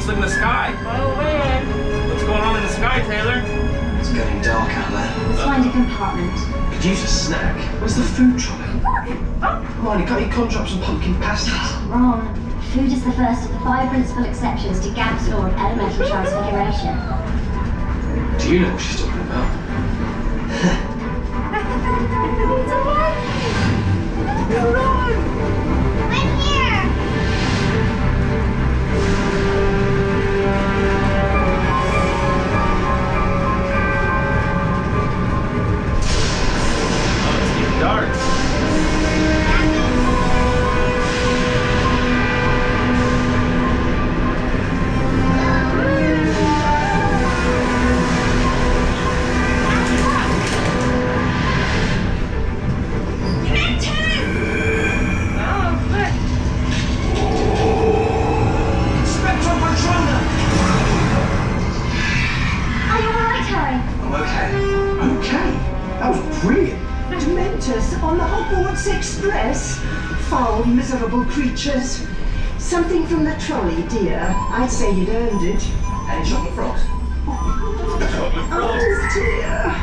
look in the sky. Oh, man. What's going on in the sky, Taylor? It's getting dark out there. Let's find a compartment. Could use a snack. Where's the food trolley? Come on, can't you conjure up some pumpkin pasties? Wrong. Food is the first of the 5 principal exceptions to Gamp's law of elemental transfiguration. Do you know what she's talking about? I'm here! Oh, it's getting dark. Dementors on the Hogwarts Express? Foul, miserable creatures. Something from the trolley, dear. I'd say you'd earned it. And chocolate frogs. Oh dear.